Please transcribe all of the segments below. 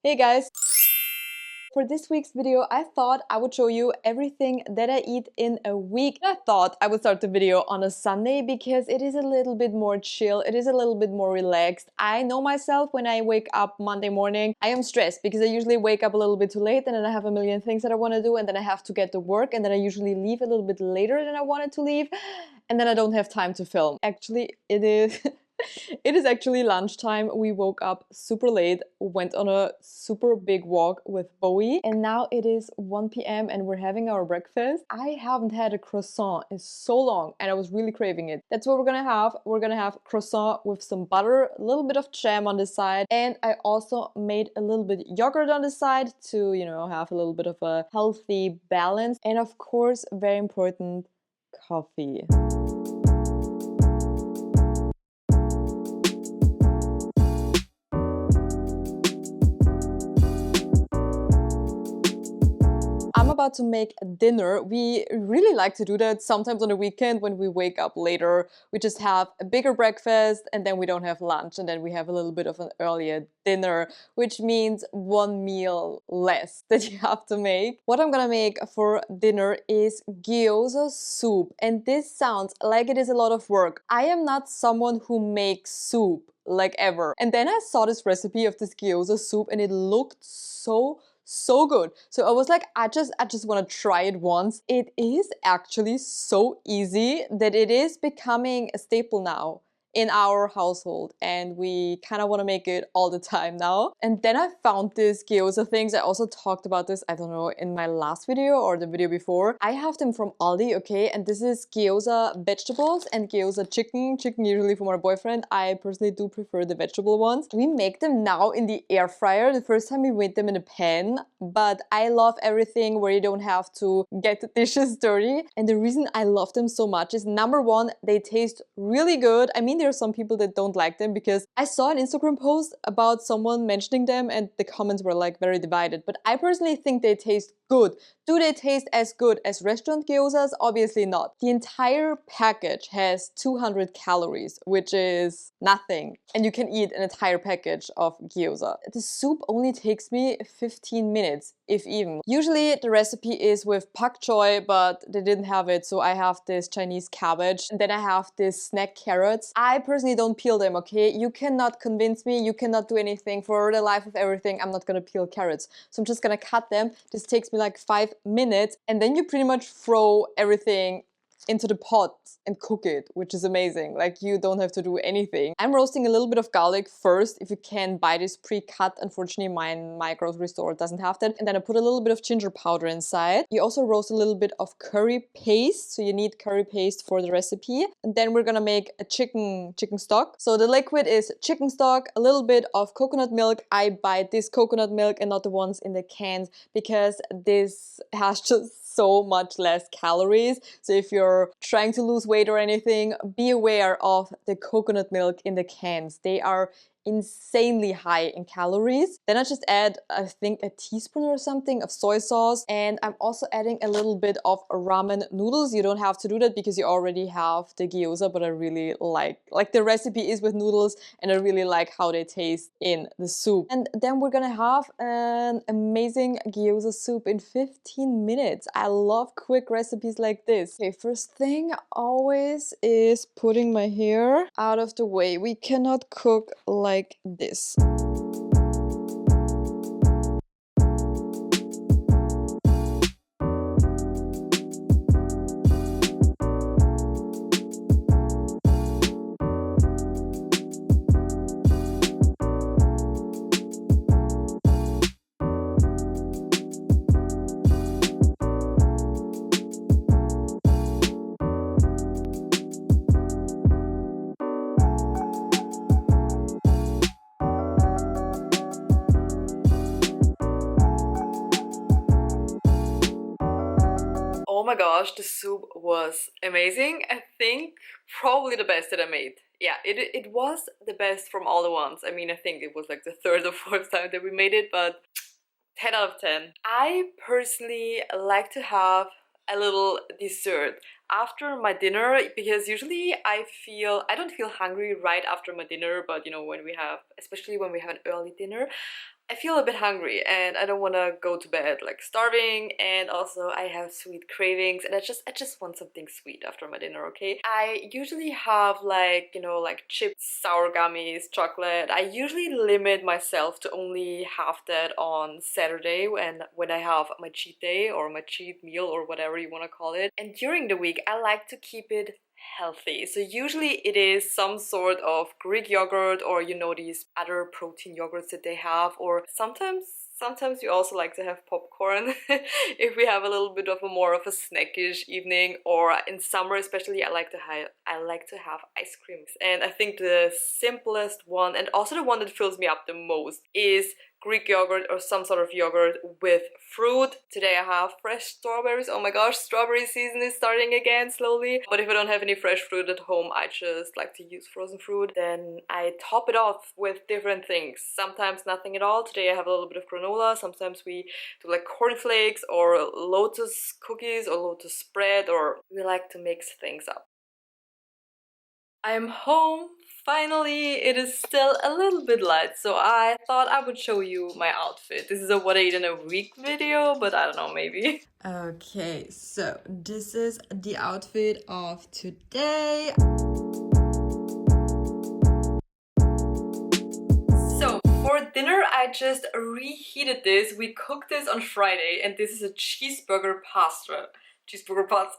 Hey guys! For this week's video, I thought I would show you everything that I eat in a week. I thought I would start the video on a Sunday because it is a little bit more chill, it is a little bit more relaxed. I know myself when I wake up Monday morning, I am stressed because I usually wake up a little bit too late and then I have a million things that I want to do and then I have to get to work and then I usually leave a little bit later than I wanted to leave and then I don't have time to film. Actually, it is... It is actually lunchtime. We woke up super late, went on a super big walk with Bowie, and now it is 1 p.m. and we're having our breakfast. I haven't had a croissant in so long and I was really craving it. That's what we're gonna have. We're gonna have croissant with some butter, a little bit of jam on the side, and I also made a little bit yogurt on the side to, have a little bit of a healthy balance. And of course, very important, coffee. I'm about to make dinner. We really like to do that sometimes on the weekend when we wake up later. We just have a bigger breakfast and then we don't have lunch and then we have a little bit of an earlier dinner, which means one meal less that you have to make. What I'm gonna make for dinner is gyoza soup, and this sounds like it is a lot of work. I am not someone who makes soup like ever. And then I saw this recipe of this gyoza soup and it looked so good. So I was like, I just want to try it once. It is actually so easy that it is becoming a staple now in our household, and we kind of want to make it all the time now. And then I found this gyoza things. I also talked about this, I don't know, in my last video or the video before. I have them from Aldi, okay? And this is gyoza vegetables and gyoza chicken. Chicken usually for my boyfriend. I personally do prefer the vegetable ones. We make them now in the air fryer. The first time we made them in a pan, but I love everything where you don't have to get the dishes dirty. And the reason I love them so much is, number one, they taste really good. I mean, there are some people that don't like them because I saw an Instagram post about someone mentioning them and the comments were like very divided. But I personally think they taste good. Do they taste as good as restaurant gyozas? Obviously not. The entire package has 200 calories, which is nothing. And you can eat an entire package of gyoza. The soup only takes me 15 minutes, if even. Usually the recipe is with pak choi, but they didn't have it, so I have this Chinese cabbage. And then I have this snack carrots. I personally don't peel them, okay? You cannot convince me, you cannot do anything. For the life of everything, I'm not gonna peel carrots. So I'm just gonna cut them. This takes me like 5 minutes, and then you pretty much throw everything into the pot and cook it, which is amazing. Like, you don't have to do anything. I'm roasting a little bit of garlic first. If you can buy this pre-cut, unfortunately my grocery store doesn't have that. And then I put a little bit of ginger powder inside. You also roast a little bit of curry paste, so you need curry paste for the recipe. And then we're gonna make a chicken stock. So the liquid is chicken stock, a little bit of coconut milk. I buy this coconut milk and not the ones in the cans because this has just so much less calories. So if you're trying to lose weight or anything, be aware of the coconut milk in the cans. They are insanely high in calories. Then I just add, I think, a teaspoon or something of soy sauce, and I'm also adding a little bit of ramen noodles. You don't have to do that because you already have the gyoza, but I really like the recipe is with noodles and I really like how they taste in the soup. And then we're gonna have an amazing gyoza soup in 15 minutes. I love quick recipes like this. Okay, first thing always is putting my hair out of the way. We cannot cook like this. Oh my gosh, the soup was amazing. I think probably the best that I made. Yeah, it was the best from all the ones. I mean, I think it was like the third or fourth time that we made it, but 10 out of 10. I personally like to have a little dessert after my dinner because usually I don't feel hungry right after my dinner, but you know, when we have, especially when we have an early dinner, I feel a bit hungry and I don't want to go to bed like starving, and also I have sweet cravings and I just want something sweet after my dinner, okay? I usually have like, you know, like chips, sour gummies, chocolate. I usually limit myself to only have that on Saturday when I have my cheat day or my cheat meal or whatever you want to call it. And during the week I like to keep it healthy. So usually it is some sort of Greek yogurt, or you know, these other protein yogurts that they have, or sometimes we also like to have popcorn if we have a little bit of a more of a snackish evening, or in summer especially I like to have ice creams. And I think the simplest one, and also the one that fills me up the most, is Greek yogurt or some sort of yogurt with fruit. Today I have fresh strawberries. Oh my gosh, strawberry season is starting again slowly. But if I don't have any fresh fruit at home, I just like to use frozen fruit. Then I top it off with different things. Sometimes nothing at all. Today I have a little bit of granola. Sometimes we do like cornflakes or lotus cookies or lotus spread, or we like to mix things up. I'm home. Finally, it is still a little bit light, so I thought I would show you my outfit. This is a what I eat in a week video, but I don't know, maybe. Okay, so this is the outfit of today. So for dinner, I just reheated this. We cooked this on Friday, and this is a cheeseburger pasta. Cheeseburger pasta.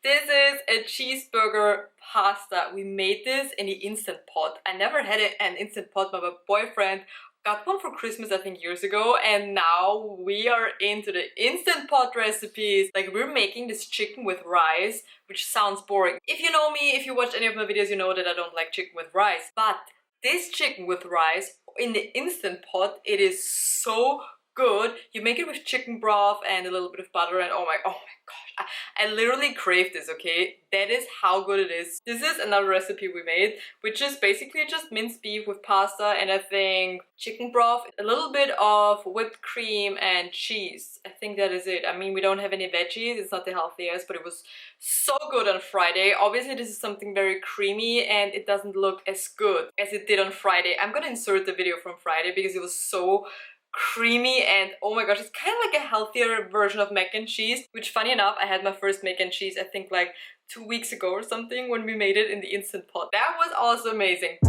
This is a cheeseburger pasta. We made this in the Instant Pot. I never had an Instant Pot, but my boyfriend got one for Christmas, I think, years ago, and now we are into the Instant Pot recipes. Like, we're making this chicken with rice, which sounds boring. If you know me, if you watch any of my videos, you know that I don't like chicken with rice, but this chicken with rice in the Instant Pot, it is so good. You make it with chicken broth and a little bit of butter, and oh my gosh, I literally crave this, okay? That is how good it is. This is another recipe we made, which is basically just minced beef with pasta and I think chicken broth, a little bit of whipped cream and cheese. I think that is it. I mean, we don't have any veggies, it's not the healthiest, but it was so good on Friday. Obviously, this is something very creamy and it doesn't look as good as it did on Friday. I'm gonna insert the video from Friday because it was so creamy and oh my gosh, it's kind of like a healthier version of mac and cheese, which funny enough, I had my first mac and cheese I think like 2 weeks ago or something when we made it in the Instant Pot. That was also amazing.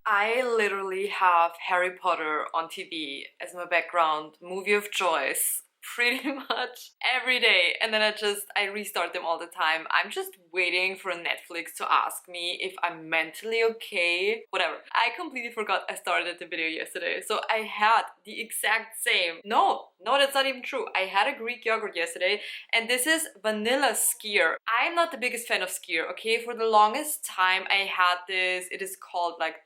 I literally have Harry Potter on TV as my background movie of choice pretty much every day, and then I restart them all the time. I'm just waiting for Netflix to ask me if I'm mentally okay. Whatever. I completely forgot I started the video yesterday. So I had the exact same. No, that's not even true. I had a Greek yogurt yesterday, and this is vanilla skyr. I'm not the biggest fan of skyr, okay? For the longest time I had this, it is called like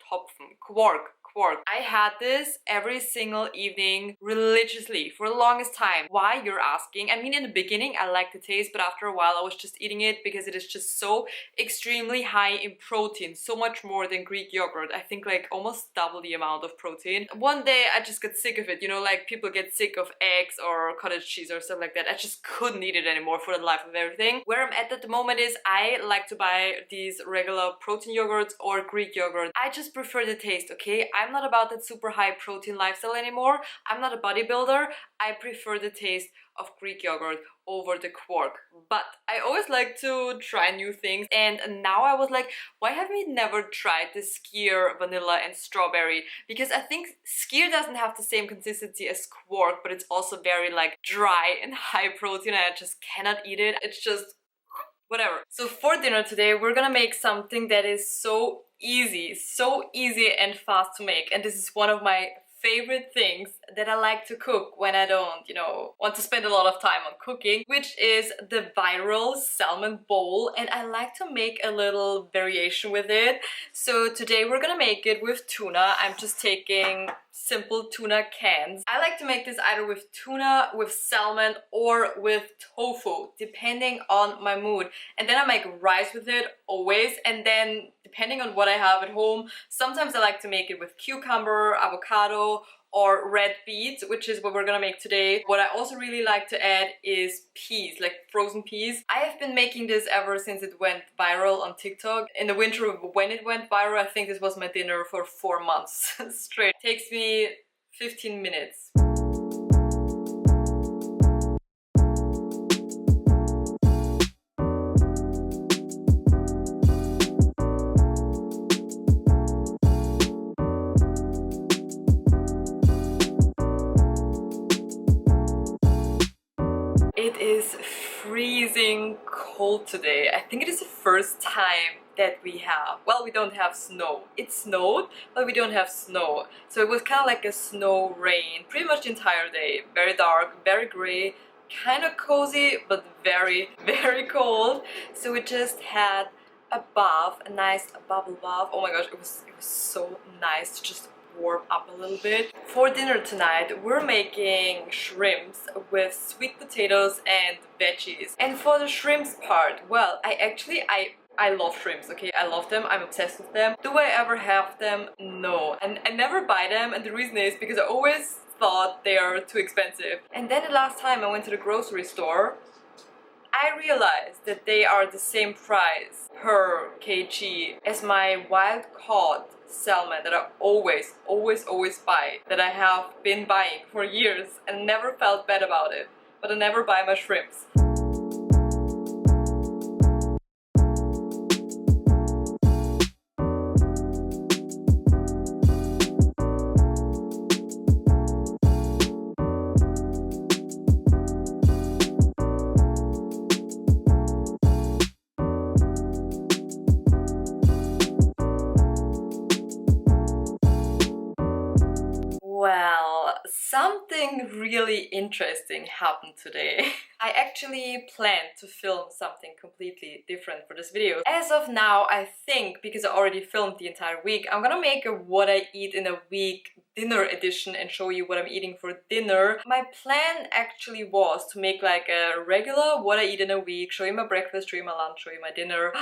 quark. I had this every single evening religiously for the longest time. Why, you're asking? I mean, in the beginning I liked the taste, but after a while I was just eating it because it is just so extremely high in protein, so much more than Greek yogurt. I think like almost double the amount of protein. One day I just got sick of it, you know, like people get sick of eggs or cottage cheese or stuff like that. I just couldn't eat it anymore for the life of everything. Where I'm at the moment is I like to buy these regular protein yogurts or Greek yogurt. I just prefer the taste, okay? I'm not about that super high protein lifestyle anymore. I'm not a bodybuilder. I prefer the taste of Greek yogurt over the quark. But I always like to try new things, and now I was like, why have we never tried the skyr vanilla and strawberry? Because I think skyr doesn't have the same consistency as quark, but it's also very like dry and high protein and I just cannot eat it. It's just whatever. So for dinner today, we're gonna make something that is so easy and fast to make. And this is one of my favorite things that I like to cook when I don't, you know, want to spend a lot of time on cooking, which is the viral salmon bowl. And I like to make a little variation with it. So today we're gonna make it with tuna. I'm just taking simple tuna cans. I like to make this either with tuna, with salmon, or with tofu, depending on my mood. And then I make rice with it always, and then depending on what I have at home, sometimes I like to make it with cucumber, avocado, or red beets, which is what we're gonna make today. What I also really like to add is peas, like frozen peas. I have been making this ever since it went viral on TikTok. In the winter when it went viral, I think this was my dinner for 4 months straight. It takes me 15 minutes. It is freezing cold today. I think it is the first time that we have, well, we don't have snow. It snowed, but we don't have snow. So it was kind of like a snow rain pretty much the entire day. Very dark, very gray, kind of cozy, but very, very cold. So we just had a bath, a nice bubble bath. Oh my gosh, it was so nice to just warm up a little bit. For dinner tonight, we're making shrimps with sweet potatoes and veggies. And for the shrimps part, well, I love shrimps, okay? I love them, I'm obsessed with them. Do I ever have them? No. And I never buy them, and the reason is because I always thought they are too expensive. And then the last time I went to the grocery store, I realized that they are the same price per kg as my wild caught salmon that I always buy, that I have been buying for years and never felt bad about it. But I never buy my shrimps. Well, something really interesting happened today. I actually planned to film something completely different for this video. As of now, I think, because I already filmed the entire week, I'm gonna make a what I eat in a week dinner edition and show you what I'm eating for dinner. My plan actually was to make like a regular what I eat in a week, show you my breakfast, show you my lunch, show you my dinner.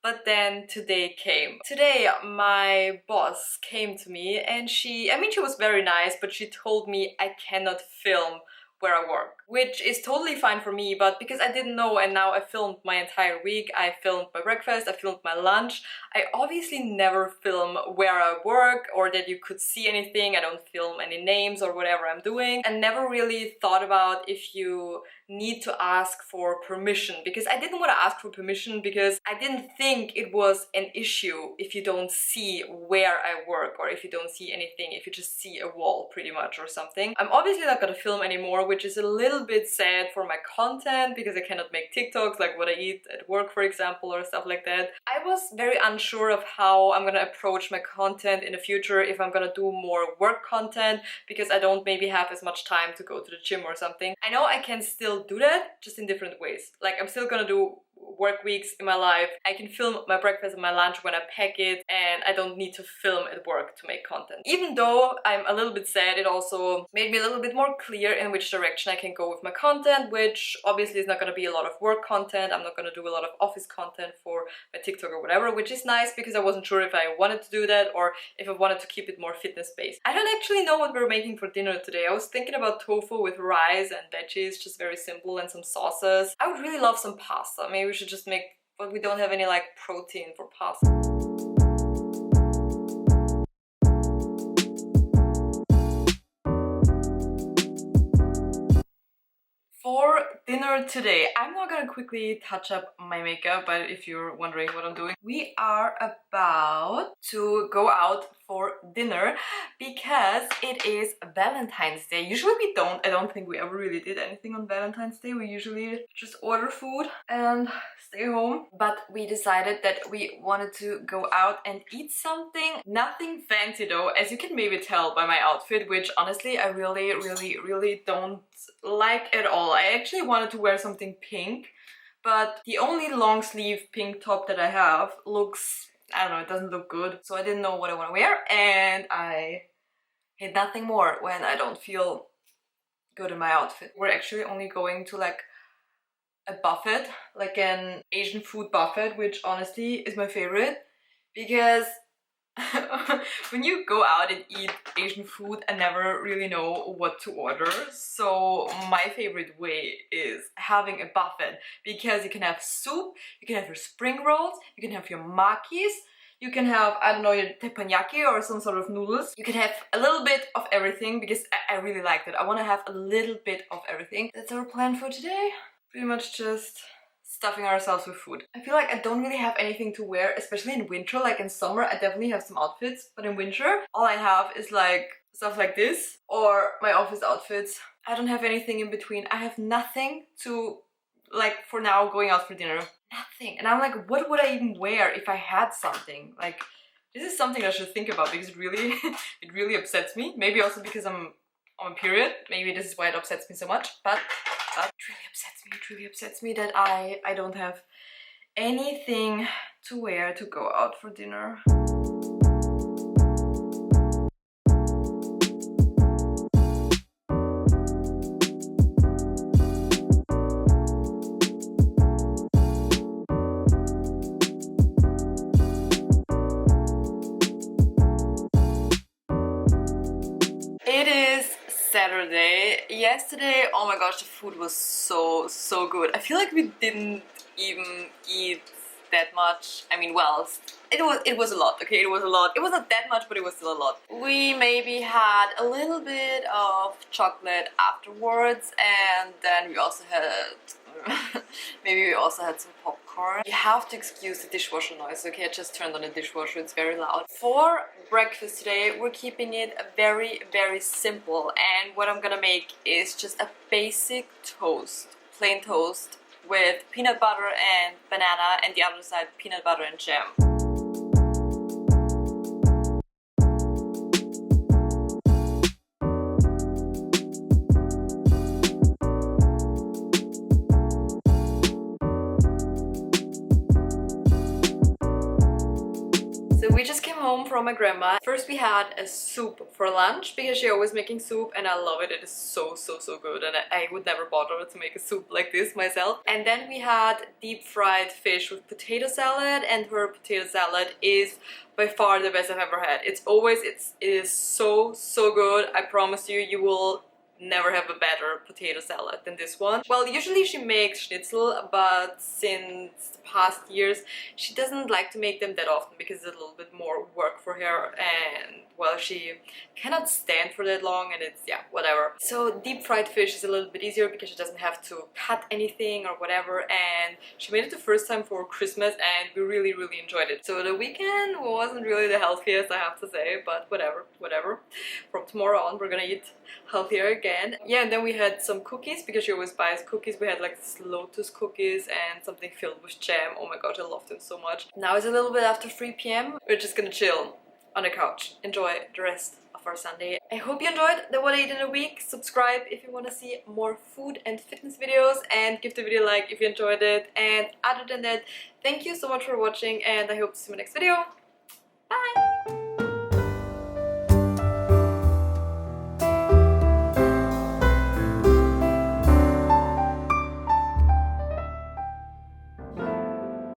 But then today came. Today my boss came to me and she was very nice, but she told me I cannot film where I work, which is totally fine for me, but because I didn't know and now I filmed my entire week, I filmed my breakfast, I filmed my lunch, I obviously never film where I work or that you could see anything, I don't film any names or whatever I'm doing, and never really thought about if you need to ask for permission, because I didn't want to ask for permission because I didn't think it was an issue if you don't see where I work or if you don't see anything, if you just see a wall pretty much or something. I'm obviously not gonna film anymore, which is a little bit sad for my content because I cannot make TikToks like what I eat at work, for example, or stuff like that. I was very unsure of how I'm gonna approach my content in the future, if I'm gonna do more work content because I don't maybe have as much time to go to the gym or something. I know I can still do that, just in different ways. Like, I'm still gonna do work weeks in my life. I can film my breakfast and my lunch when I pack it, and I don't need to film at work to make content. Even though I'm a little bit sad, it also made me a little bit more clear in which direction I can go with my content, which obviously is not gonna be a lot of work content. I'm not gonna do a lot of office content for my TikTok or whatever, which is nice because I wasn't sure if I wanted to do that or if I wanted to keep it more fitness-based. I don't actually know what we're making for dinner today. I was thinking about tofu with rice and veggies, just very simple, and some sauces. I would really love some pasta. Maybe we should just make, but we don't have any like protein for pasta. For dinner today, I'm not gonna quickly touch up my makeup, but if you're wondering what I'm doing, we are about to go out for dinner because it is Valentine's Day. Usually I don't think we ever really did anything on Valentine's Day. We usually just order food and stay home. But we decided that we wanted to go out and eat something. Nothing fancy though, as you can maybe tell by my outfit, which honestly I really don't like at all. I actually wanted to wear something pink, but the only long sleeve pink top that I have looks, I don't know, it doesn't look good. So I didn't know what I want to wear, and I hate nothing more when I don't feel good in my outfit. We're actually only going to like a buffet, like an Asian food buffet, which honestly is my favorite because when you go out and eat Asian food, I never really know what to order. So my favorite way is having a buffet, because you can have soup, you can have your spring rolls, you can have your makis, you can have, I don't know, your teppanyaki or some sort of noodles. You can have a little bit of everything, because I really like that. I want to have a little bit of everything. That's our plan for today. Pretty much just stuffing ourselves with food. I feel like I don't really have anything to wear, especially in winter. Like in summer, I definitely have some outfits, but in winter, all I have is like stuff like this or my office outfits. I don't have anything in between. I have nothing to, like, for now, going out for dinner. Nothing. And I'm like, what would I even wear if I had something? Like, this is something I should think about, because it really, it really upsets me. Maybe also because I'm on a period. Maybe this is why it upsets me so much, but it really upsets me that I don't have anything to wear to go out for dinner. It is Saturday. Yesterday, oh my gosh, the food was so good. I feel like we didn't even eat that much. I mean, well, it was a lot, okay? It was a lot. It was not that much, but it was still a lot. We maybe had a little bit of chocolate afterwards, and then we also had maybe we also had some popcorn. You have to excuse the dishwasher noise, okay? I just turned on the dishwasher, it's very loud. For breakfast today, we're keeping it very simple, and what I'm gonna make is just a basic toast, plain toast, with peanut butter and banana, and the other side peanut butter and jam. So we just came home from my grandma. First we had a soup for lunch, because she's always making soup and I love it. It is so good, and I would never bother to make a soup like this myself. And then we had deep fried fish with potato salad, and her potato salad is by far the best I've ever had. It is so good. I promise you, you will never have a better potato salad than this one. Well, usually she makes schnitzel, but since the past years she doesn't like to make them that often, because it's a little bit more work for her, and well, she cannot stand for that long, and it's, yeah, whatever. So deep fried fish is a little bit easier, because she doesn't have to cut anything or whatever, and she made it the first time for Christmas and we really enjoyed it. So the weekend wasn't really the healthiest, I have to say, but whatever. From tomorrow on we're gonna eat healthier again. Yeah, and then we had some cookies, because she always buys cookies. We had like this Lotus cookies and something filled with jam. Oh my gosh, I love them so much. Now it's a little bit after 3 p.m. We're just gonna chill on the couch, enjoy the rest of our Sunday. I hope you enjoyed the What I Eat in a Week. Subscribe if you want to see more food and fitness videos, and give the video a like if you enjoyed it. And other than that, thank you so much for watching, and I hope to see you in my next video. Bye!